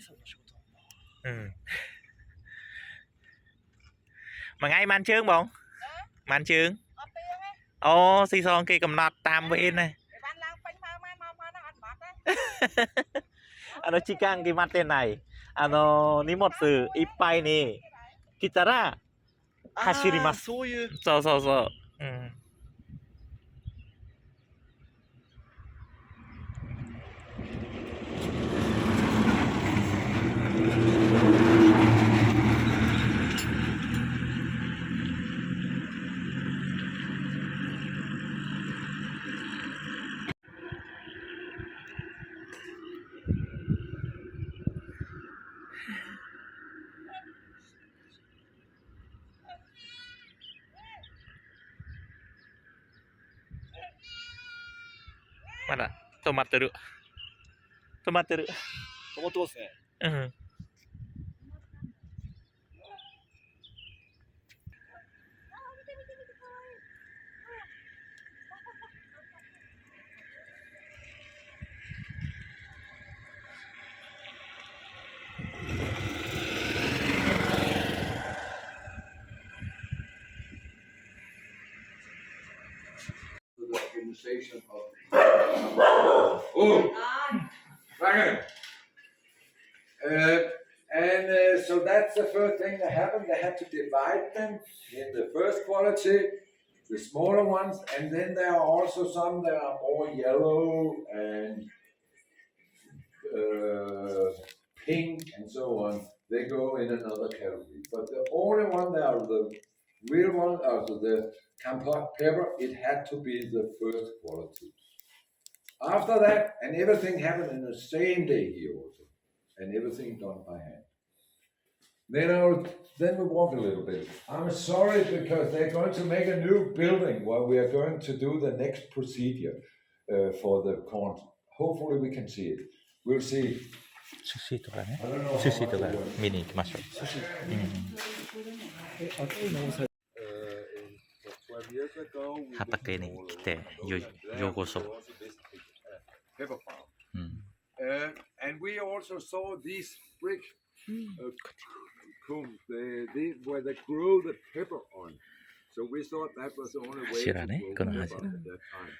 さんの仕事なんだ。mà ngay man chương bông man chương ô xì son kia cầm nọt tam bên này ano chikang cái mặt tên này ano ni một từ ipai ni kitara hashirimasu そういう。そうそうそうまだ止まってる止まってる止まってますね。So that's the first thing that happened. They had to divide them in the first quality, the smaller ones, and then there are also some that are more yellow and pink and so on. They go in another category. But the only one that are the real one, also the Campo pepper, it had to be the first quality. After that, and everything happened in the same day here also, and everything done by hand. Then we walk a little bit. I'm sorry because they're going to make a new building where we are going to do the next procedure for the corn. Hopefully we can see it. We'll see. 寿司とかね寿司とか見に行きましょう 畑に来てようこそ Pepper farm. And we also saw these brick combs where they grow the pepper on. So we thought that was the only way to grow pepper at that time.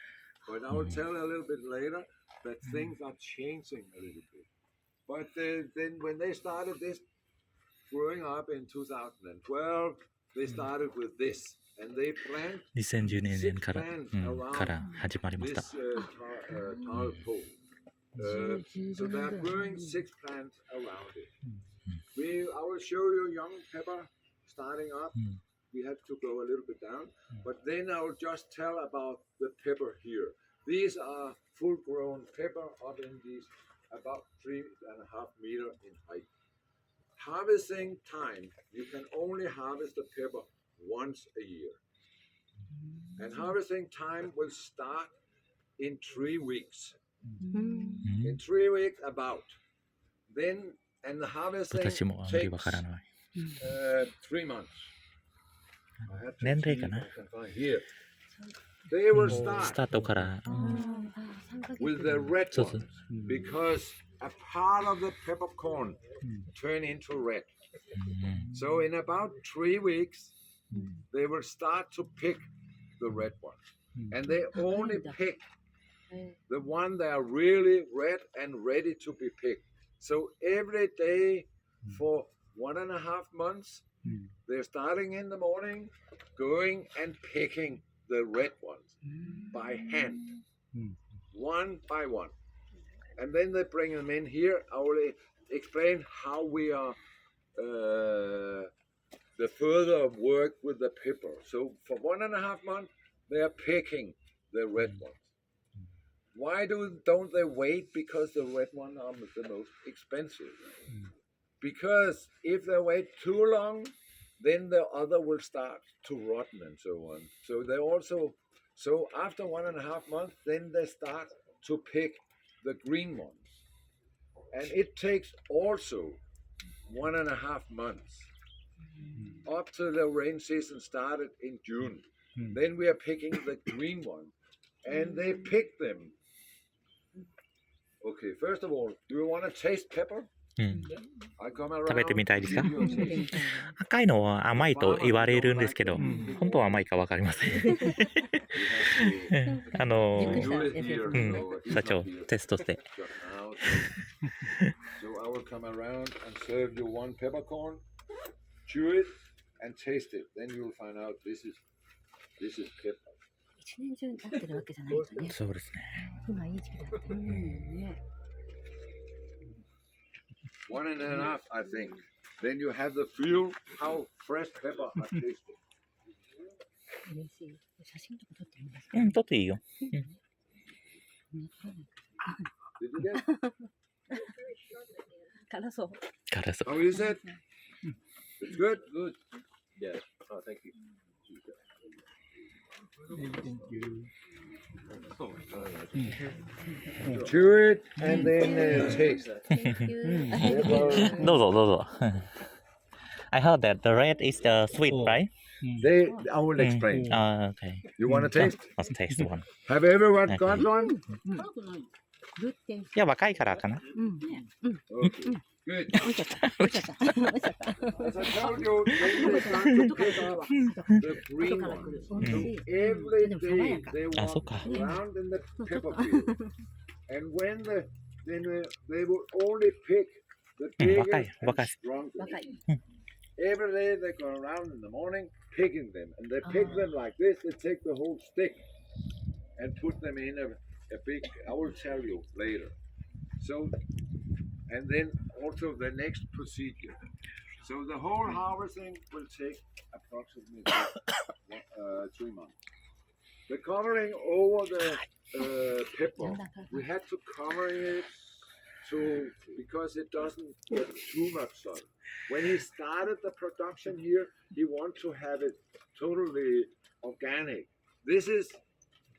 But I will tell a little bit later that things are changing a little bit. But then when they started this growing up in 2012, they started with this. And they plant 2012年から始まりました tall pole. So they're growing 6 plants around it. I will show you young pepper starting up. We have to go a little bit down, but then I will just tell about the pepper here. These are full-grown pepper up in these about 3.5 meters in height. Harvesting time, you can only harvest the pepper once a year. And harvesting time will start in 3 weeks. In 3 weeks about. Then, and the harvesting 私もあんまりわ takes からない 3 months. 年齢かな Here. They will ス start タートから with the red ones because a part of the peppercorn turn into red. So in about 3 weeks, they will start to pick the red ones. And they only pick the one that are really red and ready to be picked. So every day for 1.5 months, they're starting in the morning, going and picking the red ones by hand, one by one. And then they bring them in here. I will explain how we are the further work with the pepper. So for 1.5 months, they are picking the red ones. Why don't they wait? Because the red ones are the most expensive. Because if they wait too long, then the other will start to rotten and so on. So they also, so after 1.5 months, then they start to pick the green ones. And it takes also 1.5 months up to the rain season started in June. Then we are picking the green ones, and they pick them. Okay, first of all, do you want to taste pepper? うん I come 食べて around, みたいですか give you a taste. 赤いのは甘いと言われるんですけど、 うん本当は甘いかわかりません You have to 熟 do した it here, うん so he's 社長 not here テストして just now. So I will come around and serve you one peppercorn, chew it and taste it. Then you'll find out this is pepper. 一年中なってるわけじゃないとね。そうですね今いい時期だって。ね。 One and a half, I think. Then you have the feel how fresh pepper are tasted. 嬉しい。写真とか撮ってみますか。うん撮っていいよ Did you get? 辛そう。辛そう How is it? It's good. Good. Yeah. Oh, thank you. Chew it and then taste. どうぞどうぞ I heard that the red is the sweet right? I will explain. Okay You want to taste? Let's taste one Have everyone got one? グッテン。いや若いからかな うん。うん。 Okay. Good. 落ちちゃった。落ちちゃった。落ちちゃった。 As I told you, when they start to pick up the green 後から来 ones, る。美味しい。 every でも day 爽やか。 they Ah, walk so ka. around in the pepper field. And when they will only pick the biggest and 若い。 strongest. 若い。 Every day they go around in the morning picking them, and they pick them like this. They take the whole stick and put them in a big. I will tell you later. So, and then also the next procedure. So the whole harvesting will take approximately 3 months. The covering over the pepper, we had to cover it because it doesn't get too much sun. When he started the production here, he wanted to have it totally organic. This is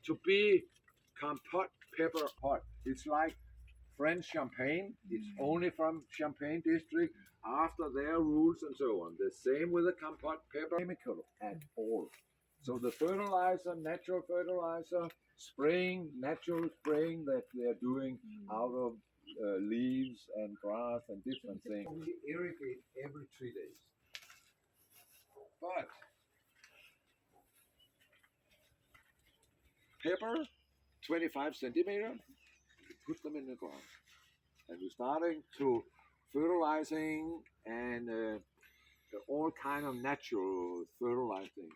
to be compote pepper pot. It's like French champagne. It's only from Champagne district after their rules and so on. The same with the compote pepper chemical at all. So the fertilizer, natural fertilizer, spraying, natural spraying that they're doing out of leaves and grass and different things. We irrigate every 3 days. But pepper, 25 centimeter, put them in the ground. And we're starting to fertilizing and all kind of natural fertilizing.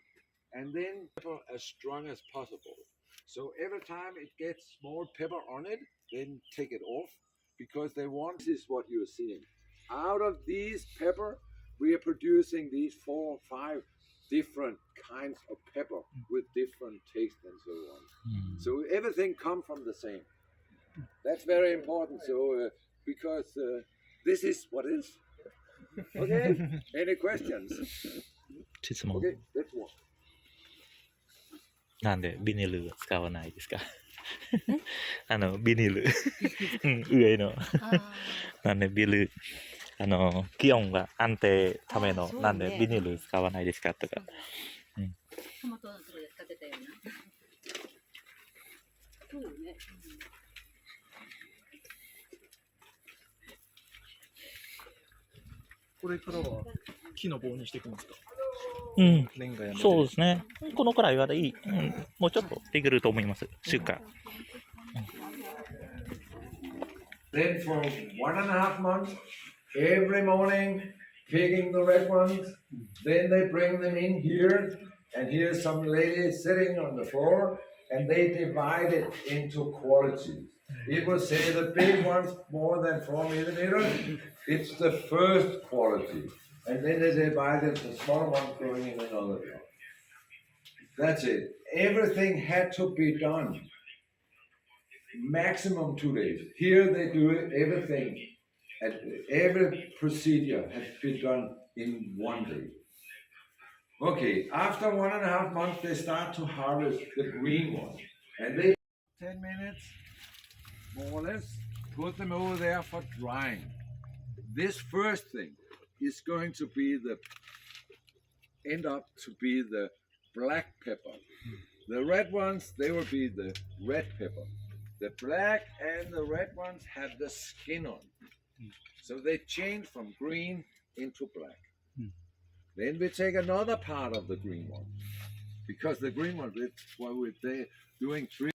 And then pepper as strong as possible. So every time it gets small pepper on it, then take it off because they want, this is what you're seeing. Out of these pepper, we are producing these 4 or 5 different kinds of pepper with different taste and so on. So everything comes from the same. That's very important. So because this is what is. Okay. Any questions? 質問 Okay. Let's walk. なんでビニール使わないですかビニール上のなんでビニール気温が安定ための、なんでビニール使わないですかとか、トマトのところで使ってたような。そうよね。これからは木の棒にしていくんですか。うんレンガやめて。そうですね。このくらいはいい、もうちょっとできると思います。出荷。Then for 1.5 months, every morning picking the red ones. Then they bring them in here, and here's some lady sitting on the floor, and they divide it into qualities. It will say the big ones more than 4 millimeters. It's the first quality, and then they divide it. The small ones going in another one. That's it. Everything had to be done. Maximum 2 days. Here they do it, everything, and every procedure has been done in 1 day. Okay, after 1.5 months, they start to harvest the green ones, and they 10 minutes, more or less, put them over there for drying. This first thing is going to be end up to be the black pepper. The red ones, they will be the red pepper. The black and the red ones have the skin on. So they change from green into black. Hmm. Then we take another part of the green one, because the green one, while we're doing 3